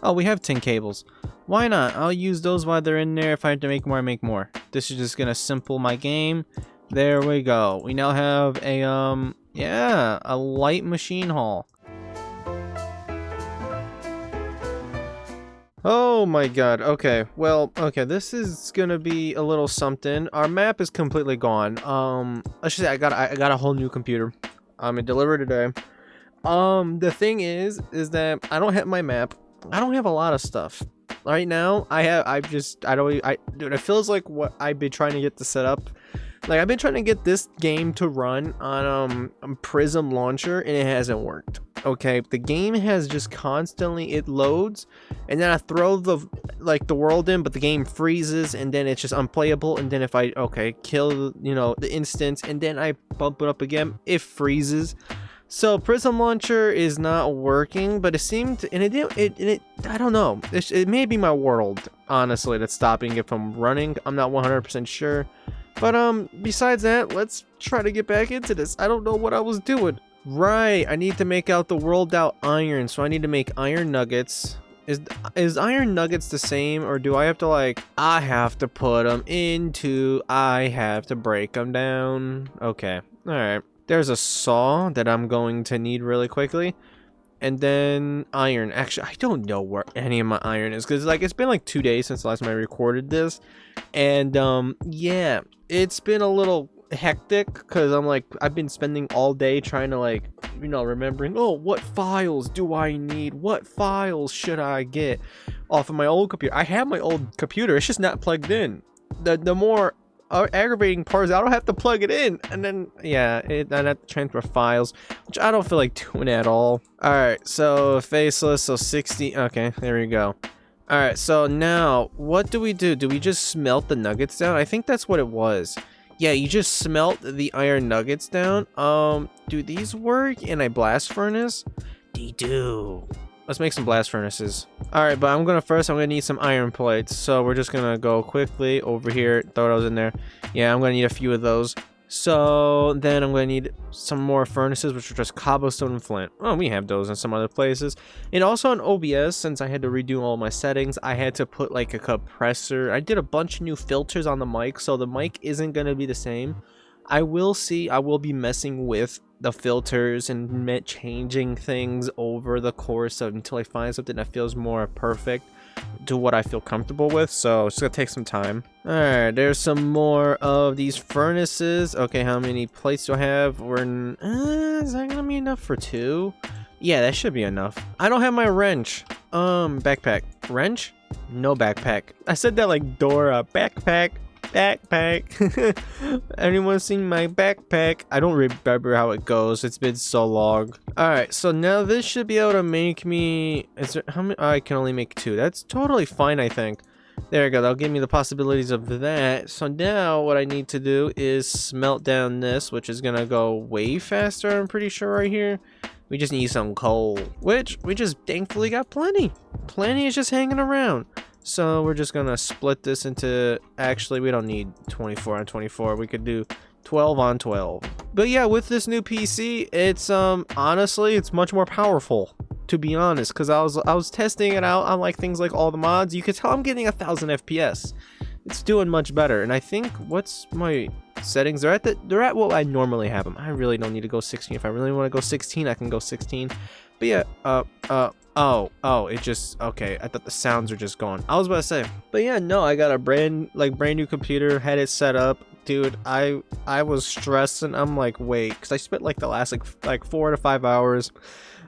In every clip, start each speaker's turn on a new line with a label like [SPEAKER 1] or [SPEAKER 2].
[SPEAKER 1] Oh, we have tin cables. Why not? I'll use those while they're in there. If I have to make more, I make more. This is just gonna simple my game. There we go. We now have a, yeah, a light machine haul. Oh my god, okay, well, okay, this is gonna be a little something. Our map is completely gone. Let's just say I got a whole new computer. It delivered today. The thing is that I don't have my map. I don't have a lot of stuff. Right now, dude, it feels like what I've been trying to get to set up. Like, I've been trying to get this game to run on Prism launcher, and it hasn't worked. Okay, the game has just constantly, it loads, and then I throw the world in, but the game freezes, and then it's just unplayable. And then if I kill, you know, the instance, and then I bump it up again, it freezes. So Prism launcher is not working, but it seemed, and it I don't know, it may be my world, honestly, that's stopping it from running. I'm not 100% sure. But besides that, let's try to get back into this. I don't know what I was doing. Right, I need to make out the world out iron, so I need to make iron nuggets. Is iron nuggets the same, or do I have to I have to put them into, I have to break them down? Okay, alright. There's a saw that I'm going to need really quickly. And then iron. Actually, I don't know where any of my iron is, because it's been 2 days since the last time I recorded this. And yeah, it's been a little hectic, because I've been spending all day trying to remembering, oh, what files do I need? What files should I get off of my old computer? I have my old computer, it's just not plugged in. The more aggravating part is I don't have to plug it in, and then yeah, I have to transfer files, which I don't feel like doing at all. All right, so faceless, so 60. Okay, there we go. All right, so now what do we do? Do we just smelt the nuggets down? I think that's what it was. Yeah, you just smelt the iron nuggets down. Do these work in a blast furnace? They do. Let's make some blast furnaces. All right, but I'm gonna need some iron plates. So we're just gonna go quickly over here, throw those in there. Yeah, I'm gonna need a few of those. So then I'm gonna need some more furnaces, which are just cobblestone and flint. Oh, we have those in some other places. And also on OBS, since I had to redo all my settings, I had to put a compressor. I did a bunch of new filters on the mic, so the mic isn't gonna be the same. I will be messing with the filters and changing things over the course until I find something that feels more perfect to what I feel comfortable with. So it's gonna take some time. All right, there's some more of these furnaces. Okay, how many plates do I have? Is that gonna be enough for 2? Yeah, that should be enough. I don't have my wrench. Backpack. Wrench? No backpack. I said that like Dora. Backpack. Anyone seen my backpack? I don't remember how it goes. It's been so long. All right, so now this should be able to make me, how many? I can only make 2. That's totally fine, I think. There we go. That'll give me the possibilities of that. So now what I need to do is smelt down this, which is gonna go way faster, I'm pretty sure, right here. We just need some coal, which we just thankfully got plenty. Plenty is just hanging around. So we're just gonna split this into, actually we don't need 24 on 24, we could do 12 on 12. But yeah, with this new PC, it's honestly it's much more powerful, to be honest, because I was testing it out on things like all the mods. You could tell I'm getting 1000 FPS. It's doing much better. And I think, what's my settings? They're at what I normally have them. I really don't need to go 16. If I really want to go 16, I can go 16. But yeah, oh, it just, okay, I thought the sounds were just gone. I was about to say, but yeah, no, I got a brand new computer, had it set up. Dude, I was stressing. I'm like, wait, because I spent the last 4 to 5 hours.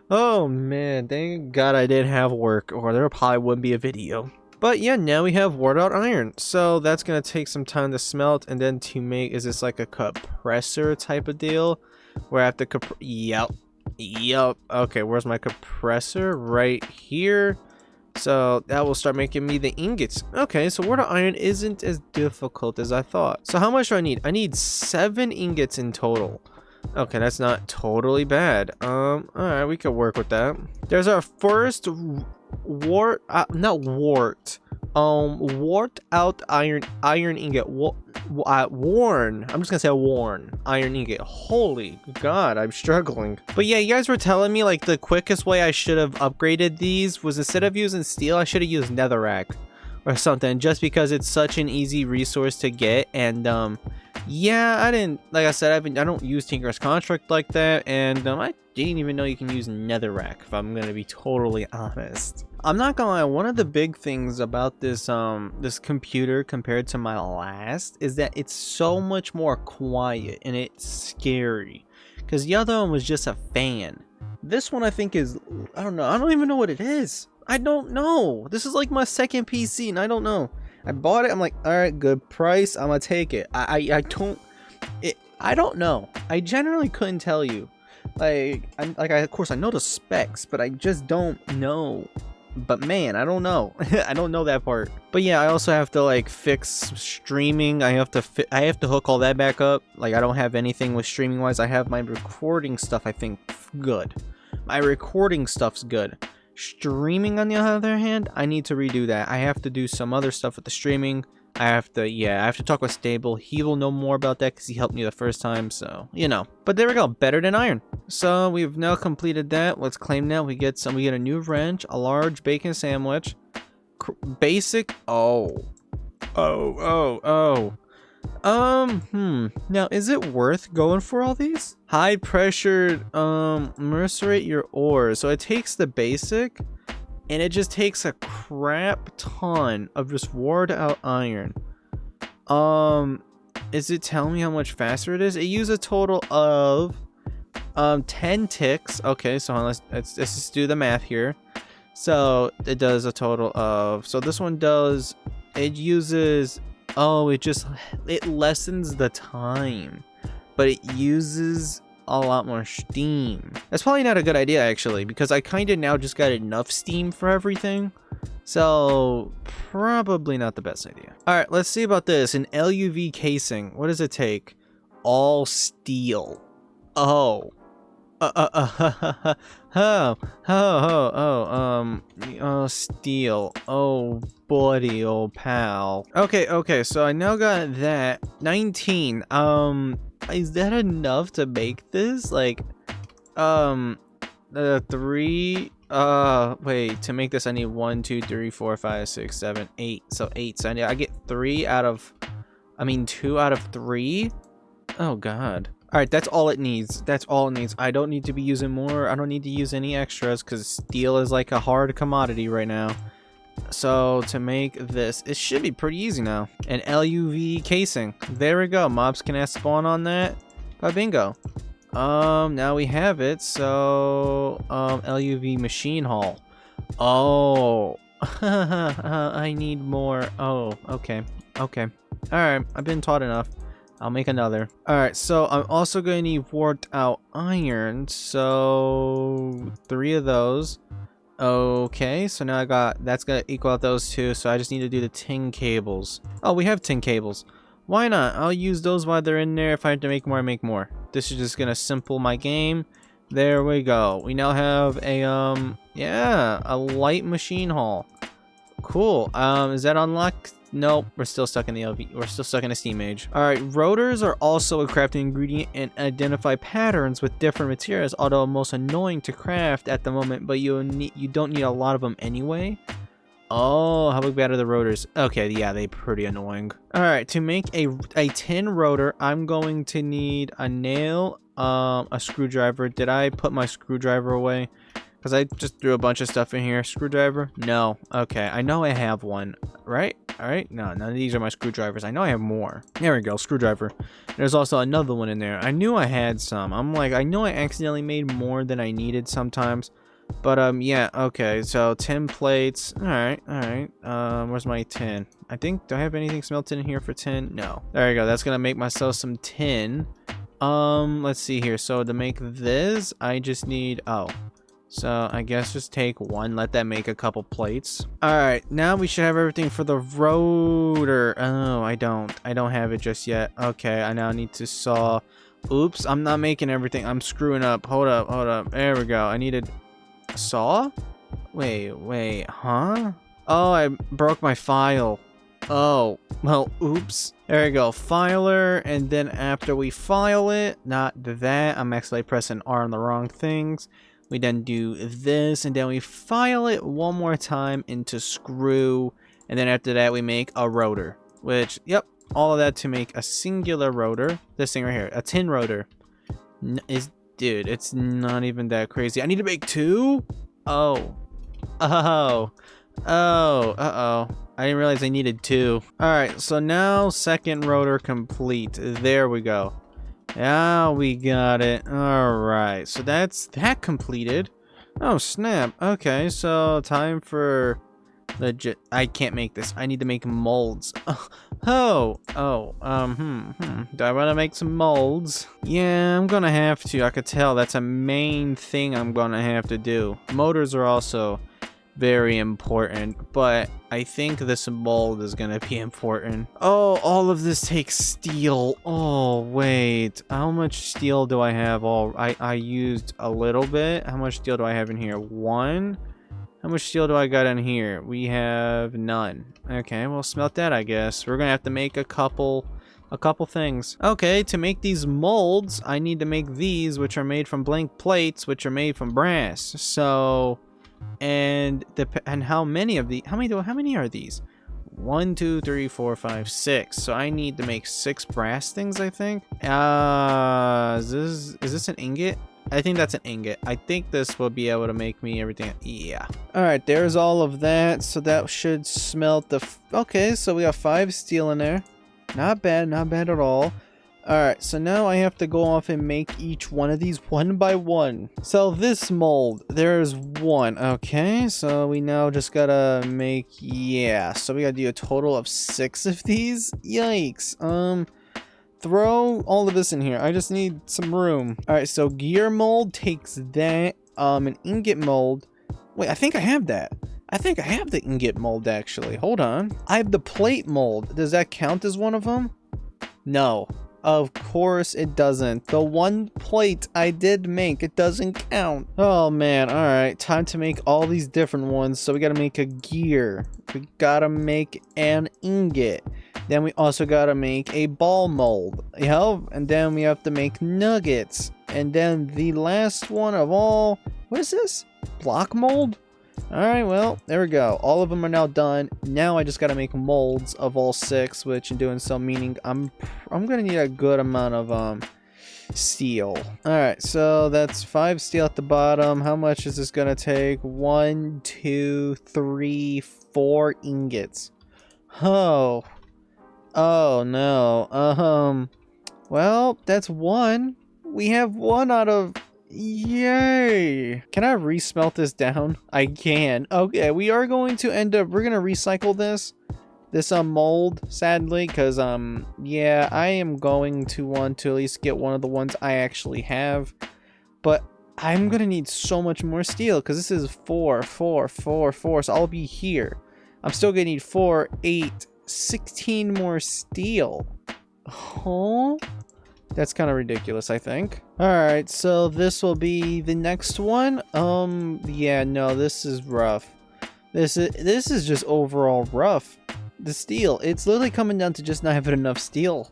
[SPEAKER 1] Oh man, thank God I didn't have work, or there probably wouldn't be a video. But yeah, now we have wore out iron, so that's gonna take some time to smelt, and then to make, is this like a compressor type of deal where I have to Yep. Okay, where's my compressor? Right here. So that will start making me the ingots. Okay, so wrought iron isn't as difficult as I thought. So how much do I need? I need 7 ingots in total. Okay, that's not totally bad. Alright, we could work with that. There's our first wart out iron ingot. worn. I'm just gonna say worn iron ingot. Holy God, I'm struggling. But yeah, you guys were telling me like the quickest way I should have upgraded these was instead of using steel, I should have used netherrack or something, just because it's such an easy resource to get. And yeah, I didn't, like I said, I don't use Tinker's Construct like that, and I didn't even know you can use netherrack, if I'm gonna be totally honest. I'm not gonna lie, one of the big things about this this computer compared to my last is that it's so much more quiet and it's scary, because the other one was just a fan. This one I think is, I don't know, I don't even know what it is. I don't know. This is like my second PC and I don't know. I bought it, I'm like, all right, good price, I'm gonna take it. I don't know. I generally couldn't tell you. Of course I know the specs, but I just don't know. But man, I don't know. I don't know that part. But yeah, I also have to like fix streaming. I have to hook all that back up. Like I don't have anything with streaming wise. I have my recording stuff, I think, good. My recording stuff's good. Streaming on the other hand, I need to redo that. I have to do some other stuff with the streaming. I have to talk with Stable. He will know more about that because he helped me the first time, so you know. But there we go, better than iron. So we've now completed that. Let's claim that. We get a new wrench, a large bacon sandwich, basic. Now is it worth going for all these? High pressured mercerate your ores. So it takes the basic, and it just takes a crap ton of just ward out iron. Is it telling me how much faster it is? It uses a total of 10 ticks. Okay, so let's just do the math here. So it does a total of, so this one does, it uses, it lessens the time, but it uses a lot more steam. That's probably not a good idea actually, because I kind of now just got enough steam for everything, so probably not the best idea. All right, let's see about this. An LUV casing, what does it take? All steel. Steel. Oh buddy, old pal. Okay, so I now got that. 19. Is that enough to make this? Like, 3, wait, to make this I need 1, 2, 3, 4, 5, 6, 7, 8. So 8, so I get 2 out of 3. Oh god. Alright, that's all it needs. That's all it needs. I don't need to be using more. I don't need to use any extras because steel is like a hard commodity right now. So to make this, it should be pretty easy now. An LUV casing. There we go. Mobs can spawn on that. Bingo. Now we have it. So LUV machine hall. Oh. I need more. Oh, okay. Okay. Alright, I've been taught enough. I'll make another. Alright, so I'm also going to need warped out iron. So 3 of those. Okay, so now that's going to equal out those 2. So I just need to do the tin cables. Oh, we have tin cables. Why not? I'll use those while they're in there. If I have to make more, I make more. This is just going to simple my game. There we go. We now have a, a light machine hall. Cool. Is that unlocked? Nope, we're still stuck in the LV. We're still stuck in a steam age. Alright, rotors are also a crafting ingredient and identify patterns with different materials, although most annoying to craft at the moment, but you don't need a lot of them anyway. Oh, how bad are the rotors? Okay, yeah, they're pretty annoying. Alright, to make a tin rotor, I'm going to need a nail, a screwdriver. Did I put my screwdriver away? Because I just threw a bunch of stuff in here. Screwdriver? No. Okay, I know I have one, right? Alright, no, none of these are my screwdrivers. I know I have more. There we go, screwdriver. There's also another one in there. I knew I had some. I'm like, I know I accidentally made more than I needed sometimes. But, yeah, okay, so 10 plates. Alright. Where's my tin? I think, do I have anything smelted in here for tin? No. There you go, that's gonna make myself some tin. Let's see here. So to make this, I just need, so I guess just take one, let that make a couple plates. Alright, now we should have everything for the rotor. Oh, I don't have it just yet. Okay, I now need to saw. Oops, I'm not making everything. I'm screwing up. Hold up. There we go. I needed a saw? Wait, huh? Oh, I broke my file. Oh, well, oops. There we go, filer, and then after we file it, not that, I'm actually pressing R on the wrong things. We then do this, and then we file it one more time into screw, and then after that we make a rotor, which, yep, all of that to make a singular rotor. This thing right here, a tin rotor. Dude, it's not even that crazy. I need to make 2? Oh. Oh. Oh. Uh-oh. I didn't realize I needed 2. Alright, so now second rotor complete. There we go. Yeah, we got it. Alright, so that's that completed. Oh, snap. Okay, so time for legit. I can't make this. I need to make molds. Do I want to make some molds? Yeah, I'm gonna have to. I could tell that's a main thing I'm gonna have to do. Motors are also very important, but I think this mold is gonna be important. Oh, all of this takes steel. Oh, wait. How much steel do I have? I used a little bit. How much steel do I have in here? 1? How much steel do I got in here? We have none. Okay, well, smelt that, I guess. We're gonna have to make a couple things. Okay, to make these molds, I need to make these, which are made from blank plates, which are made from brass. So, and how many of the how many are these? 1, 2, 3, 4, 5, 6. So I need to make 6 brass things, I think. Is this an ingot? I think that's an ingot. I think this will be able to make me everything. Yeah. Alright, there's all of that. So that should smelt the... Okay, so we got 5 steel in there. Not bad at all. Alright, so now I have to go off and make each one of these one by one. So this mold, there's 1. Okay, so we now just gotta make... Yeah, so we gotta do a total of 6 of these. Yikes. Throw all of this in here. I just need some room. Alright, so gear mold takes that. An ingot mold. Wait, I think I have that. I think I have the ingot mold, actually. Hold on. I have the plate mold. Does that count as one of them? No. Of course it doesn't. The one plate I did make, it doesn't count. Oh, man. Alright, time to make all these different ones. So we gotta make a gear. We gotta make an ingot. Then we also gotta make a ball mold. Yep, and then we have to make nuggets. And then the last one of all, what is this? Block mold? Alright, well, there we go. All of them are now done. Now I just gotta make molds of all 6, which in doing so meaning I'm gonna need a good amount of steel. Alright, so that's 5 steel at the bottom. How much is this gonna take? 1, 2, 3, 4 ingots. Oh. Oh no. Well, that's 1. We have 1 out of... Yay! Can I resmelt this down? I can. Okay, we are going to end up... We're gonna recycle this mold, sadly, because, yeah, I am going to want to at least get one of the ones I actually have. But I'm gonna need so much more steel, because this is 4, 4, 4, 4, so I'll be here. I'm still gonna need 4, 8... 16 more steel. Oh, that's kind of ridiculous, I think. Alright, so this will be the next one. Yeah, no, this is rough. This is just overall rough. The steel, it's literally coming down to just not having enough steel.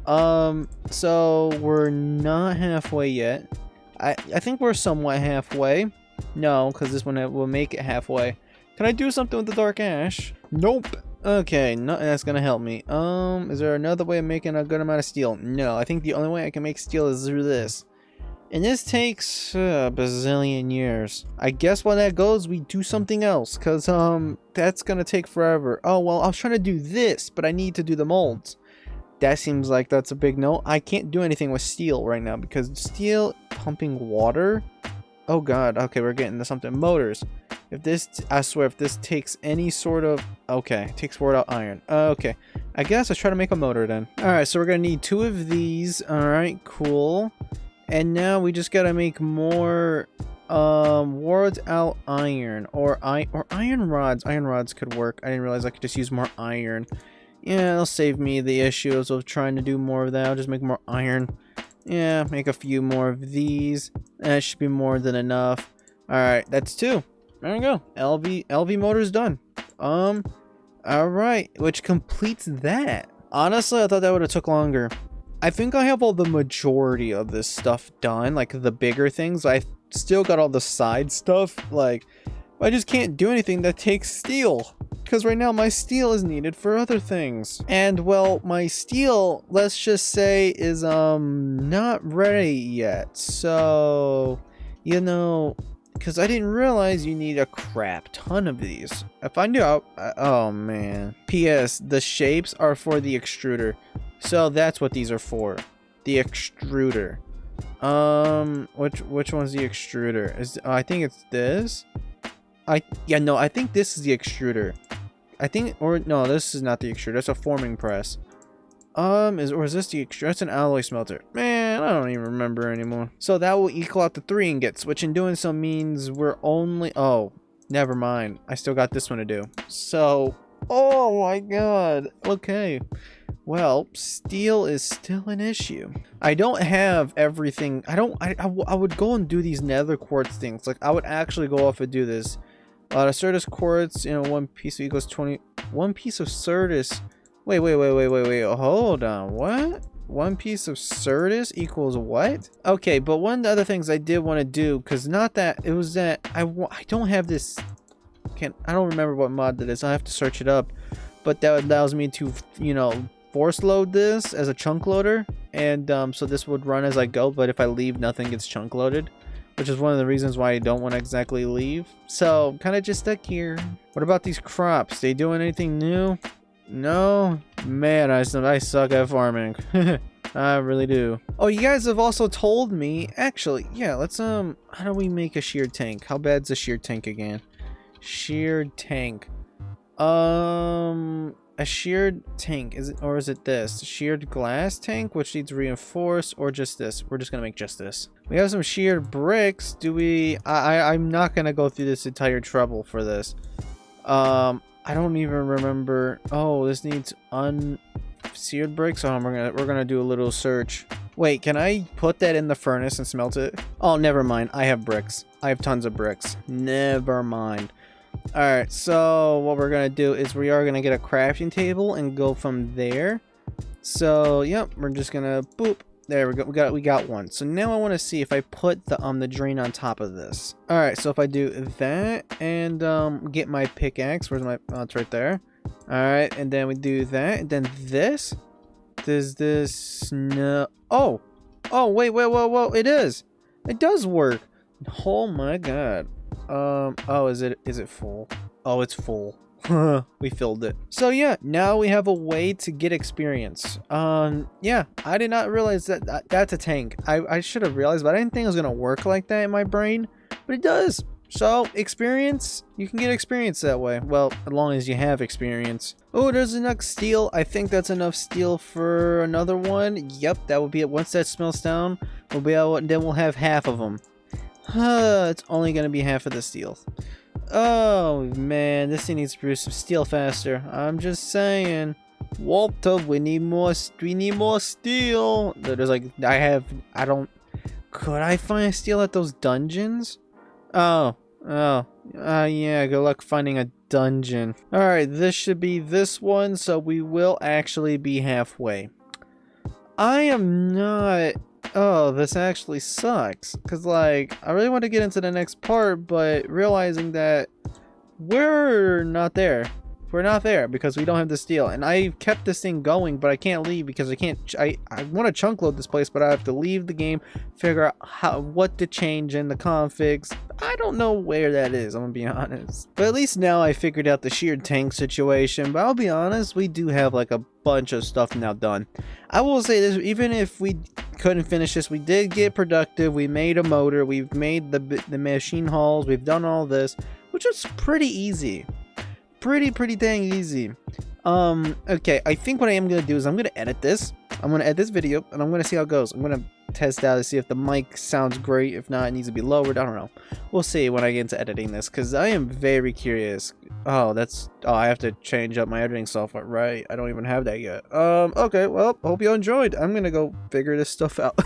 [SPEAKER 1] So we're not halfway yet. I think we're somewhat halfway. No, because this one will make it halfway. Can I do something with the dark ash? Nope. Okay, nothing that's gonna help me. Is there another way of making a good amount of steel? No, I think the only way I can make steel is through this. And this takes a bazillion years. I guess while that goes, we do something else, because, that's gonna take forever. Oh, well, I was trying to do this, but I need to do the molds. That seems like that's a big no. I can't do anything with steel right now, because steel pumping water? Oh, God. Okay, we're getting to something. Motors. If this, I swear, if this takes any sort of... Okay, it takes 4 out iron. Okay, I guess let's try to make a motor then. Alright, so we're gonna need 2 of these. Alright, cool. And now we just gotta make more wards out iron. Or iron rods. Iron rods could work. I didn't realize I could just use more iron. Yeah, it'll save me the issues of trying to do more of that. I'll just make more iron. Yeah, make a few more of these. That should be more than enough. Alright, that's 2. There we go. LV motor's done. Alright, which completes that. Honestly, I thought that would have took longer. I think I have all the majority of this stuff done, like the bigger things. I still got all the side stuff, like, I just can't do anything that takes steel. Because right now my steel is needed for other things. And well, my steel, let's just say, is not ready yet. So, you know, because I didn't realize you need a crap ton of these. If I knew, oh man. P.S. The shapes are for the extruder. So that's what these are for. The extruder. Which one's the extruder? I think it's this. I think this is the extruder. No, this is not the extruder. That's a forming press. Is this the extruder? That's an alloy smelter. Man, I don't even remember anymore. So that will equal out to 3 ingots, which in doing so means we're only, oh, never mind. I still got this one to do. So, oh my god. Okay. Well, steel is still an issue. I don't have everything. I would go and do these nether quartz things. Like, I would actually go off and do this. The Certus quartz, you know, 1 piece equals 20. 1 piece of Certus. Wait. Hold on. What? 1 piece of Certus equals what? Okay, but one of the other things I did want to do, because not that, it was that I don't have this. I don't remember what mod that is. I have to search it up. But that allows me to, you know, force load this as a chunk loader. And so this would run as I go. But if I leave, nothing gets chunk loaded. Which is one of the reasons why I don't want to exactly leave. So, I'm kind of just stuck here. What about these crops? They doing anything new? No? Man, I suck at farming. I really do. Oh, you guys have also told me... Actually, yeah, let's, how do we make a sheared tank? How bad's a sheared tank again? Sheared tank. A sheared tank, is it this? Sheared glass tank, which needs reinforced, or just this? We're just gonna make just this. We have some sheared bricks. Do we? I'm not gonna go through this entire trouble for this. I don't even remember. Oh, this needs unseared bricks. Oh, we're gonna do a little search. Wait, can I put that in the furnace and smelt it? Oh, never mind. I have bricks. I have tons of bricks. Never mind. Alright, so what we're gonna do is we are gonna get a crafting table and go from there. So yep, we're just gonna boop. There we go. We got one. So now I want to see if I put the drain on top of this. Alright, so if I do that and get my pickaxe, where's my, oh, it's right there. Alright, and then we do that, and then this. Does this, no, oh wait, whoa, it is. It does work. Oh my god. Oh, is it full? Oh, it's full. We filled it. So yeah, now we have a way to get experience. Yeah, I did not realize that that's a tank. I should have realized, but I didn't think it was gonna work like that in my brain, but it does. So experience, you can get experience that way. Well, as long as you have experience. Oh, there's enough steel. I think that's enough steel for another one. Yep, that will be it. Once that smelts down, we'll be able, then we'll have half of them. It's only gonna be half of the steel. Oh man, this thing needs to produce some steel faster. I'm just saying, Walter, we need more steel. There's like, could I find steel at those dungeons? Yeah, good luck finding a dungeon. Alright, this should be this one, so we will actually be halfway. I am not... Oh, this actually sucks. Because, like, I really want to get into the next part, but realizing that we're not there. We're not there because we don't have the steel. And I kept this thing going, but I can't leave because I can't... I want to chunk load this place, but I have to leave the game, figure out what to change in the configs. I don't know where that is, I'm gonna be honest. But at least now I figured out the sheared tank situation. But I'll be honest, we do have like a bunch of stuff now done. I will say this, even if we couldn't finish this, we did get productive. We made a motor, we've made the machine halls, we've done all this, which is pretty easy. Pretty dang easy. Okay, I think what I am gonna do is I'm gonna edit this. I'm gonna edit this video and I'm gonna see how it goes. I'm gonna test out to see if the mic sounds great. If not, it needs to be lowered. I don't know. We'll see when I get into editing this, because I am very curious. Oh, I have to change up my editing software, right? I don't even have that yet. Okay, well, hope you enjoyed. I'm gonna go figure this stuff out.